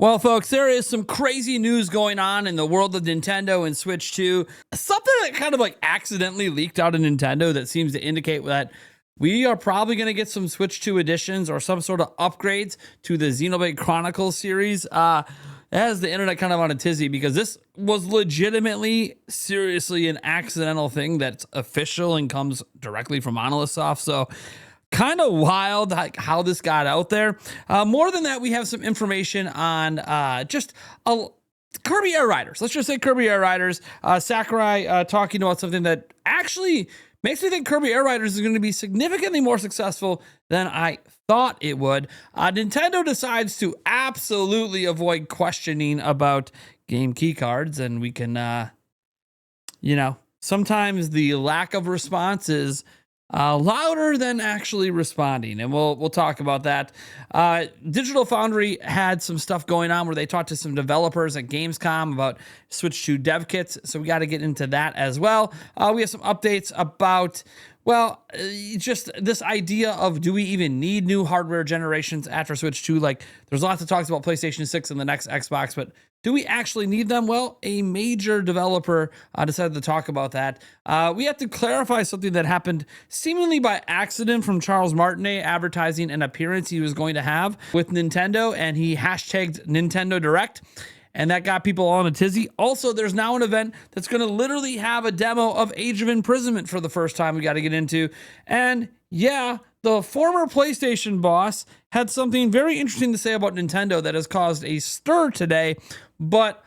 Well, folks, there is some crazy news going on in the world of Nintendo and Switch 2. Something that kind of like accidentally leaked out of Nintendo that seems to indicate that we are probably going to get some Switch 2 editions or some sort of upgrades to the Xenoblade Chronicles series. It has the internet kind of on a tizzy because this was legitimately, seriously an accidental thing that's official and comes directly from Monolith Soft. So kind of wild how this got out there. More than that, we have some information on Kirby Air Riders. Let's just say Kirby Air Riders. Sakurai talking about something that actually makes me think Kirby Air Riders is going to be significantly more successful than I thought it would. Nintendo decides to absolutely avoid questioning about game key cards, and we can, sometimes the lack of response is louder than actually responding, and we'll talk about that. Digital Foundry had some stuff going on where they talked to some developers at Gamescom about Switch 2 dev kits, so we got to get into that as well. We have some updates about, just this idea of, do we even need new hardware generations after Switch 2? Like, there's lots of talks about PlayStation 6 and the next Xbox, but do we actually need them? Well, a major developer decided to talk about that. We have to clarify something that happened seemingly by accident from Charles Martinet advertising an appearance he was going to have with Nintendo, and he hashtagged Nintendo Direct, and that got people all in a tizzy. Also, there's now an event that's going to literally have a demo of Age of Imprisonment for the first time we got to get into. And yeah, the former PlayStation boss had something very interesting to say about Nintendo that has caused a stir today, but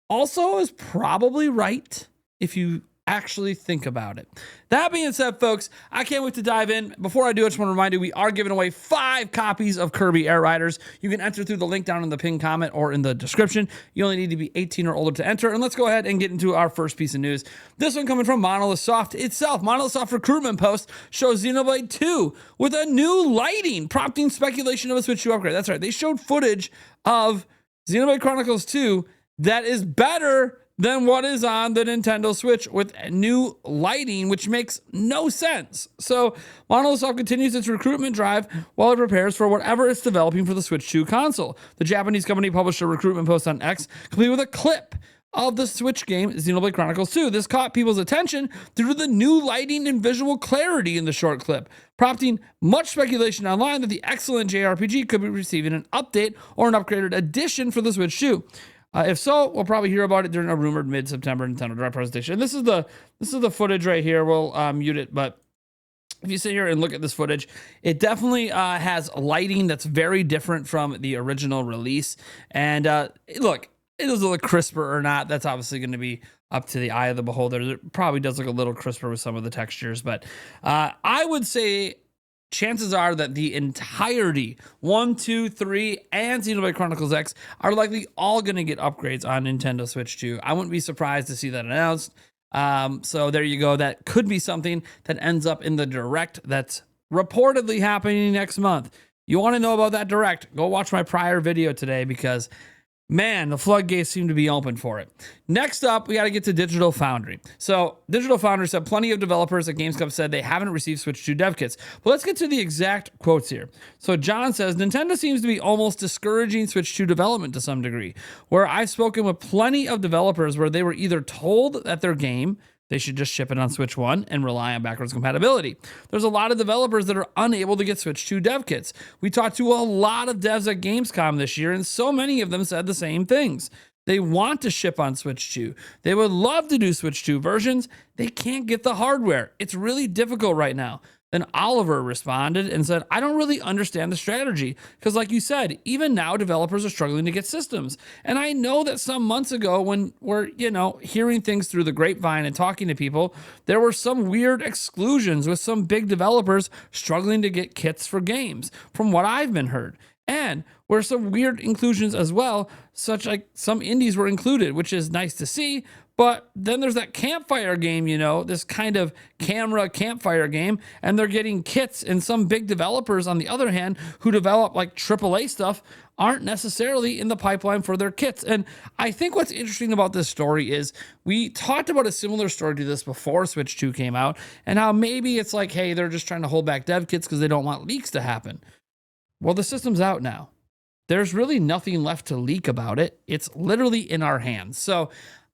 also is probably right if you actually think about it. That being said, folks, I can't wait to dive in. Before I do, I just want to remind you, we are giving away 5 copies of Kirby Air Riders. You can enter through the link down in the pinned comment or in the description. You only need to be 18 or older to enter. And let's go ahead and get into our first piece of news. This one coming from Monolith Soft itself. Monolith Soft recruitment post shows Xenoblade 2 with a new lighting, prompting speculation of a Switch 2 upgrade. That's right. They showed footage of Xenoblade Chronicles 2 that is better than what is on the Nintendo Switch with new lighting, which makes no sense. So Monolith Soft continues its recruitment drive while it prepares for whatever it's developing for the Switch 2 console. The Japanese company published a recruitment post on X, complete with a clip of the Switch game Xenoblade Chronicles 2. This caught people's attention due to the new lighting and visual clarity in the short clip, prompting much speculation online that the excellent JRPG could be receiving an update or an upgraded edition for the Switch 2. If so, we'll probably hear about it during a rumored mid-September Nintendo Direct presentation. And this is the footage right here. We'll mute it, but if you sit here and look at this footage, it definitely has lighting that's very different from the original release. And look, it does look crisper or not. That's obviously going to be up to the eye of the beholder. It probably does look a little crisper with some of the textures, but I would say chances are that the entirety 1, 2, 3, and Xenoblade Chronicles X are likely all going to get upgrades on Nintendo Switch 2. I wouldn't be surprised to see that announced. So there you go. That could be something that ends up in the Direct that's reportedly happening next month. You want to know about that Direct? Go watch my prior video today because, man, the floodgates seem to be open for it. Next up, we got to get to Digital Foundry. So Digital Foundry said plenty of developers at Gamescom said they haven't received Switch 2 dev kits. But let's get to the exact quotes here. So John says, Nintendo seems to be almost discouraging Switch 2 development to some degree, where I've spoken with plenty of developers where they were either told that their game, they should just ship it on Switch 1 and rely on backwards compatibility. There's a lot of developers that are unable to get Switch 2 dev kits. We talked to a lot of devs at Gamescom this year, and so many of them said the same things. They want to ship on Switch 2. They would love to do Switch 2 versions. They can't get the hardware. It's really difficult right now. Then Oliver responded and said, I don't really understand the strategy because like you said, even now developers are struggling to get systems. And I know that some months ago when we're, hearing things through the grapevine and talking to people, there were some weird exclusions with some big developers struggling to get kits for games from what I've been heard. And where some weird inclusions as well, such like some indies were included, which is nice to see. But then there's that campfire game, this kind of camera campfire game, and they're getting kits. And some big developers, on the other hand, who develop like AAA stuff, aren't necessarily in the pipeline for their kits. And I think what's interesting about this story is we talked about a similar story to this before Switch 2 came out, and how maybe it's like, hey, they're just trying to hold back dev kits because they don't want leaks to happen. Well, the system's out now. there's really nothing left to leak about it. It's literally in our hands. So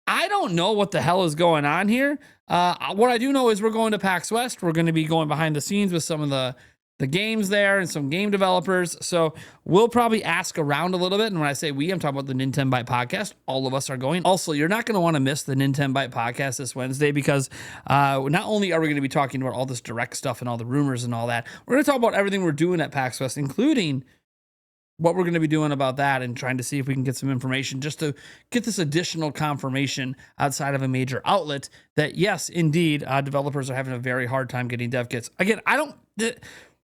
I don't know what the hell is going on here. What I do know is we're going to PAX West. We're going to be going behind the scenes with some of the games there and some game developers. So we'll probably ask around a little bit. And when I say we, I'm talking about the Nintendo Byte podcast. All of us are going. Also, you're not going to want to miss the Nintendo Byte podcast this Wednesday because not only are we going to be talking about all this direct stuff and all the rumors and all that, we're going to talk about everything we're doing at PAX West, including what we're going to be doing about that and trying to see if we can get some information just to get this additional confirmation outside of a major outlet that, yes, indeed, developers are having a very hard time getting dev kits. Again,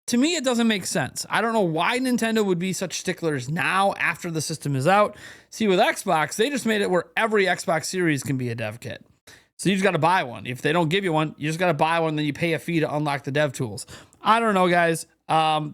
to me, it doesn't make sense. I don't know why Nintendo would be such sticklers now after the system is out. See, with Xbox, they just made it where every Xbox series can be a dev kit. So you just got to buy one. If they don't give you one, you just got to buy one, then you pay a fee to unlock the dev tools. I don't know, guys.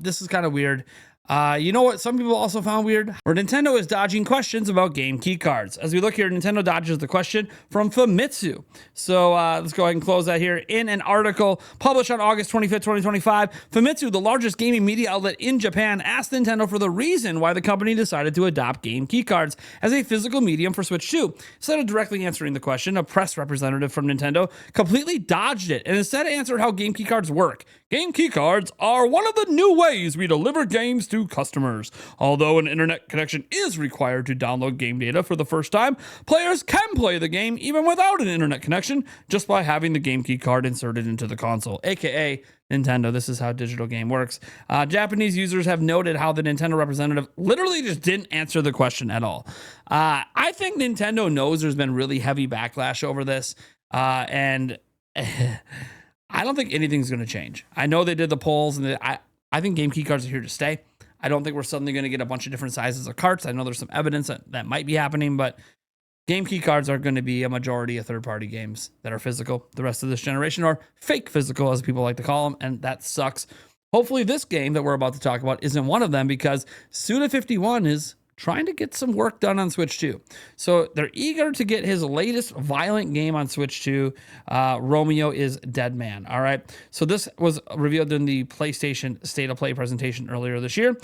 This is kind of weird. You know what some people also found weird? Where Nintendo is dodging questions about game key cards. As we look here, Nintendo dodges the question from Famitsu. So let's go ahead and close that here. In an article published on August 25th, 2025, Famitsu, the largest gaming media outlet in Japan, asked Nintendo for the reason why the company decided to adopt game key cards as a physical medium for Switch 2. Instead of directly answering the question, a press representative from Nintendo completely dodged it and instead answered how game key cards work. Game key cards are one of the new ways we deliver games to customers. Although an internet connection is required to download game data for the first time, players can play the game even without an internet connection just by having the game key card inserted into the console, aka Nintendo. This is how digital game works. Japanese users have noted how the Nintendo representative literally just didn't answer the question at all. I think Nintendo knows there's been really heavy backlash over this, and I don't think anything's going to change. I know they did the polls, and I think game key cards are here to stay. I don't think we're suddenly going to get a bunch of different sizes of carts. I know there's some evidence that might be happening, but game key cards are going to be a majority of third-party games that are physical the rest of this generation, or fake physical, as people like to call them, and that sucks. Hopefully this game that we're about to talk about isn't one of them, because Suda51 is trying to get some work done on Switch 2. So they're eager to get his latest violent game on Switch 2, Romeo is Dead Man. All right. So this was revealed in the PlayStation State of Play presentation earlier this year.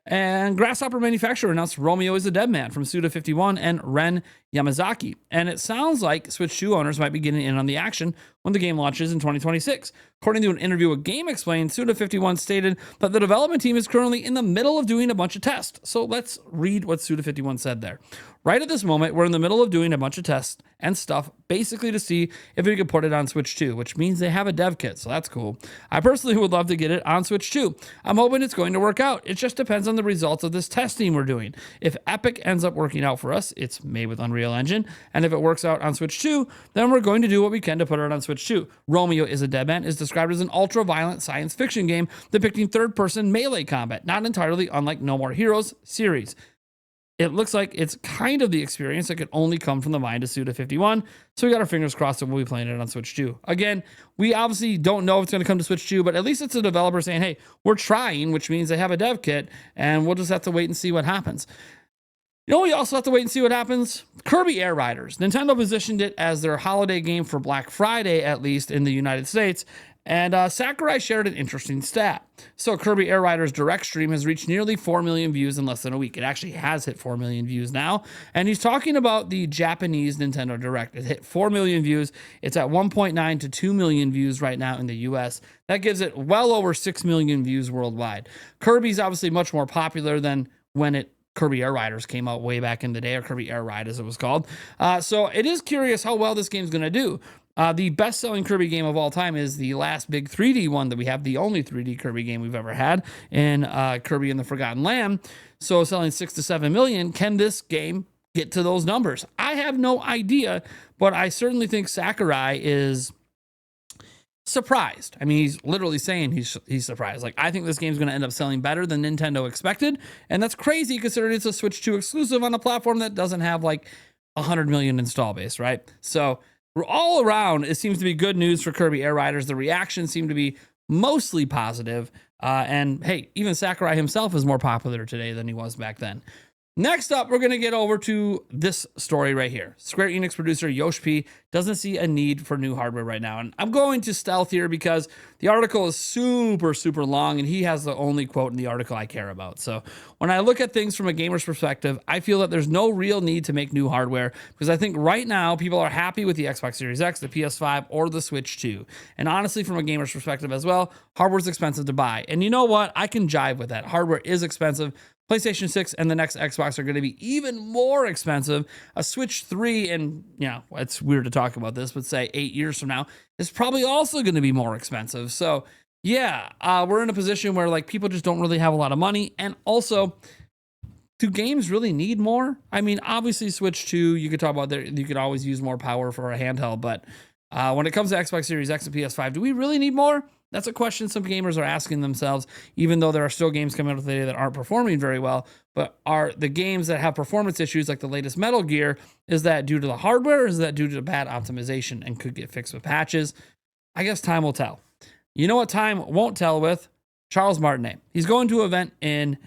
And Grasshopper Manufacturer announced Romeo is a Dead Man from Suda51 and Ren Yamazaki. And it sounds like Switch 2 owners might be getting in on the action when the game launches in 2026. According to an interview with Game Explained, Suda51 stated that the development team is currently in the middle of doing a bunch of tests. So let's read what Suda51 said there. Right at this moment, we're in the middle of doing a bunch of tests and stuff, basically to see if we could put it on Switch 2, which means they have a dev kit, so that's cool. I personally would love to get it on Switch 2. I'm hoping it's going to work out. It just depends on the results of this testing we're doing. If Epic ends up working out for us, it's made with Unreal Engine, and if it works out on Switch 2, then we're going to do what we can to put it on Switch 2. Romeo is a Dead Man is described as an ultra-violent science fiction game depicting third-person melee combat, not entirely unlike No More Heroes series. It looks like it's kind of the experience that could only come from the mind of Suda51, so we got our fingers crossed that we'll be playing it on Switch 2. Again, we obviously don't know if it's going to come to Switch 2, but at least it's a developer saying, hey, we're trying, which means they have a dev kit, and we'll just have to wait and see what happens. You know, we also have to wait and see what happens. Kirby Air Riders. Nintendo positioned it as their holiday game for Black Friday, at least in the United States. And Sakurai shared an interesting stat. So Kirby Air Riders direct stream has reached nearly 4 million views in less than a week. It actually has hit 4 million views now. And he's talking about the Japanese Nintendo Direct. It hit 4 million views. It's at 1.9 to 2 million views right now in the US. That gives it well over 6 million views worldwide. Kirby's obviously much more popular than when Kirby Air Riders came out way back in the day, or Kirby Air Ride as it was called. So it is curious how well this game's going to do. The best-selling Kirby game of all time is the last big 3D one that we have, the only 3D Kirby game we've ever had, in Kirby and the Forgotten Land. So selling 6 to 7 million. Can this game get to those numbers? I have no idea, but I certainly think Sakurai is surprised. I mean, he's literally saying he's surprised. Like, I think this game's going to end up selling better than Nintendo expected, and that's crazy considering it's a Switch 2 exclusive on a platform that doesn't have like 100 million install base, right? So all around, it seems to be good news for Kirby Air Riders. The reactions seem to be mostly positive, and hey, even Sakurai himself is more popular today than he was back then. Next up, we're going to get over to this story right here. Square Enix producer Yosh P doesn't see a need for new hardware right now. And I'm going to stealth here because the article is super, super long, and he has the only quote in the article I care about. So when I look at things from a gamer's perspective, I feel that there's no real need to make new hardware because I think right now people are happy with the Xbox Series X, the PS5, or the Switch 2. And honestly, from a gamer's perspective as well, hardware's expensive to buy. And you know what? I can jive with that. Hardware is expensive. PlayStation 6 and the next Xbox are going to be even more expensive. A Switch 3, and it's weird to talk about this, but say 8 years from now, is probably also going to be more expensive. So we're in a position where like people just don't really have a lot of money. And also, do games really need more? I mean, obviously Switch 2, you could talk about there, you could always use more power for a handheld, but when it comes to Xbox Series X and PS5, do we really need more? That's a question some gamers are asking themselves, even though there are still games coming out today that aren't performing very well. But are the games that have performance issues like the latest Metal Gear, is that due to the hardware or is that due to bad optimization and could get fixed with patches? I guess time will tell. You know what time won't tell with? Charles Martinet. He's going to an event in,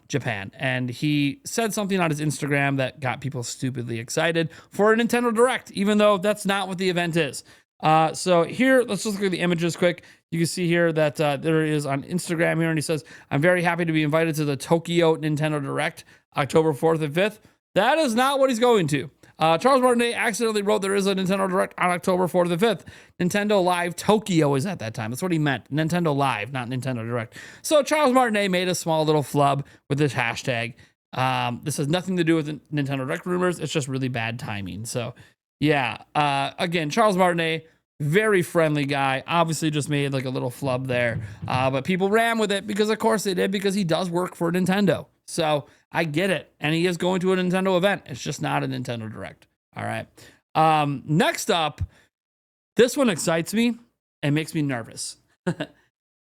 Japan. And he said something on his Instagram that got people stupidly excited for a Nintendo Direct, even though that's not what the event is. So here, let's just look at the images quick. You can see here that there is on Instagram here, and he says, "I'm very happy to be invited to the Tokyo Nintendo Direct, October 4th and 5th. That is not what he's going to. Charles Martinet accidentally wrote there is a Nintendo Direct on October 4th and 5th. Nintendo Live Tokyo is at that time. That's what he meant. Nintendo Live, not Nintendo Direct. So Charles Martinet made a small little flub with this hashtag. This has nothing to do with the Nintendo Direct rumors. It's just really bad timing. So again, Charles Martinet, very friendly guy, obviously just made like a little flub there. But people ran with it because of course they did, because he does work for Nintendo. So I get it. And he is going to a Nintendo event. It's just not a Nintendo Direct. All right. Next up, this one excites me and makes me nervous. It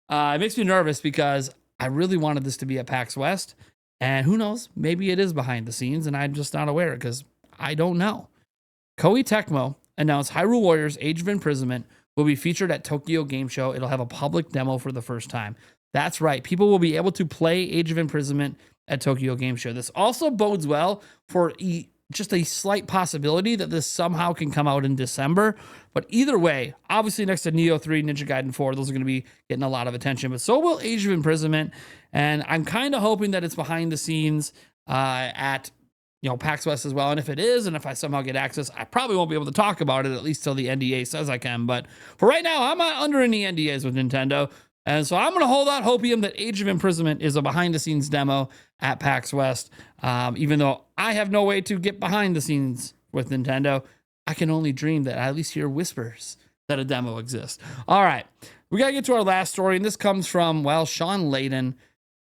makes me nervous because I really wanted this to be at PAX West. And who knows, maybe it is behind the scenes and I'm just not aware because I don't know. Koei Tecmo announced Hyrule Warriors Age of Imprisonment will be featured at Tokyo Game Show. It'll have a public demo for the first time. That's right. People will be able to play Age of Imprisonment at Tokyo Game Show. This also bodes well for just a slight possibility that this somehow can come out in December. But either way, obviously next to Neo 3, Ninja Gaiden 4, those are going to be getting a lot of attention. But so will Age of Imprisonment. And I'm kind of hoping that it's behind the scenes at PAX West as well. And if it is, and if I somehow get access, I probably won't be able to talk about it, at least till the NDA says I can. But for right now, I'm not under any NDAs with Nintendo. And so I'm going to hold out hopium that Age of Imprisonment is a behind the scenes demo at PAX West. Even though I have no way to get behind the scenes with Nintendo, I can only dream that I at least hear whispers that a demo exists. All right, we got to get to our last story. And this comes from, Sean Layden.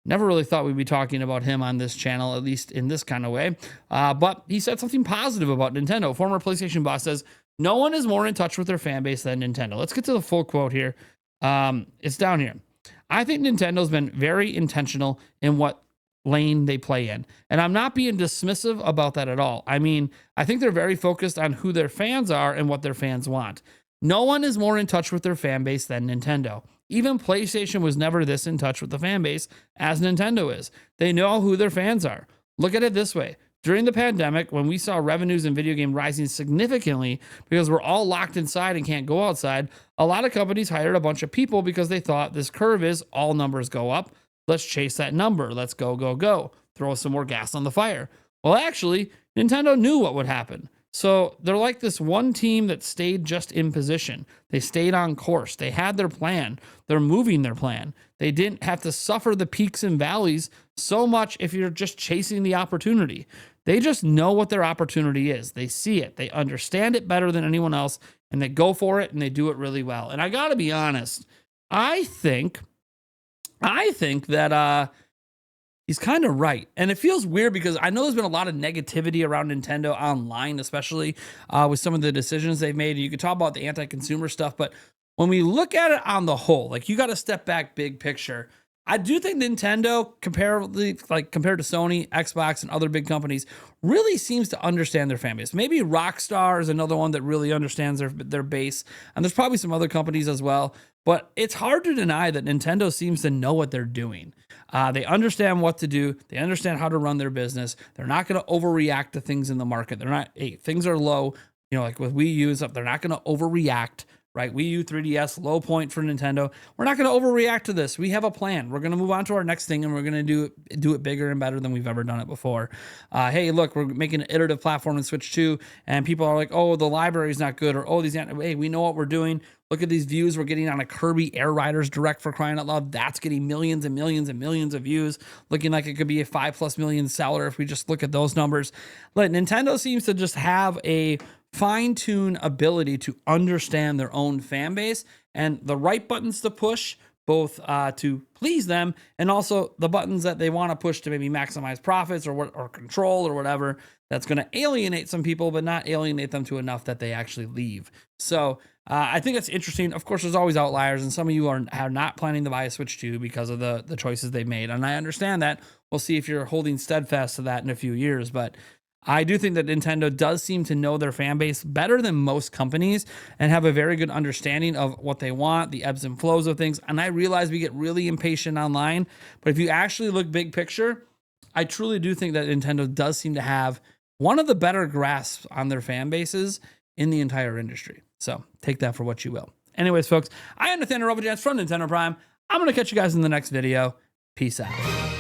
Never really thought we'd be talking about him on this channel, at least in this kind of way. But he said something positive about Nintendo. Former PlayStation boss says, "No one is more in touch with their fan base than Nintendo." Let's get to the full quote here. It's down here. "I think Nintendo's been very intentional in what lane they play in. And I'm not being dismissive about that at all. I mean, I think they're very focused on who their fans are and what their fans want. No one is more in touch with their fan base than Nintendo. Even PlayStation was never this in touch with the fan base as Nintendo is. They know who their fans are. Look at it this way. During the pandemic, when we saw revenues in video game rising significantly because we're all locked inside and can't go outside, a lot of companies hired a bunch of people because they thought this curve is all numbers go up. Let's chase that number. Let's go, go, go. Throw some more gas on the fire. Well, actually, Nintendo knew what would happen. So they're like this one team that stayed just in position. They stayed on course. They had their plan. They're moving their plan. They didn't have to suffer the peaks and valleys so much if you're just chasing the opportunity. They just know what their opportunity is. They see it. They understand it better than anyone else, and they go for it, and they do it really well. And I got to be honest, I think that he's kind of right. And it feels weird because I know there's been a lot of negativity around Nintendo online, especially with some of the decisions they've made. You could talk about the anti-consumer stuff, but when we look at it on the whole, like you got to step back big picture. I do think Nintendo, compared to Sony, Xbox, and other big companies, really seems to understand their fan base. Maybe Rockstar is another one that really understands their base. And there's probably some other companies as well. But it's hard to deny that Nintendo seems to know what they're doing. They understand what to do. They understand how to run their business. They're not going to overreact to things in the market. They're not, hey, things are low, you know, like with Wii U stuff, they're not going to overreact, right? Wii U, 3DS, low point for Nintendo. We're not going to overreact to this. We have a plan. We're going to move on to our next thing, and we're going to do it bigger and better than we've ever done it before. Hey, look, we're making an iterative platform in Switch 2, and people are like, oh, the library is not good, or oh, hey, we know what we're doing. Look at these views we're getting on a Kirby Air Riders Direct, for crying out loud. That's getting millions and millions and millions of views, looking like it could be a 5+ million seller if we just look at those numbers. But Nintendo seems to just have a fine-tune ability to understand their own fan base and the right buttons to push, both to please them, and also the buttons that they want to push to maybe maximize profits or control or whatever that's going to alienate some people, but not alienate them to enough that they actually leave. So I think it's interesting. Of course, there's always outliers, and some of you are not planning to buy a Switch 2 because of the choices they've made, and I understand that. We'll see if you're holding steadfast to that in a few years, but I do think that Nintendo does seem to know their fan base better than most companies and have a very good understanding of what they want, the ebbs and flows of things. And I realize we get really impatient online, but if you actually look big picture, I truly do think that Nintendo does seem to have one of the better grasps on their fan bases in the entire industry. So take that for what you will. Anyways, folks, I am Nathaniel Robochance from Nintendo Prime. I'm going to catch you guys in the next video. Peace out.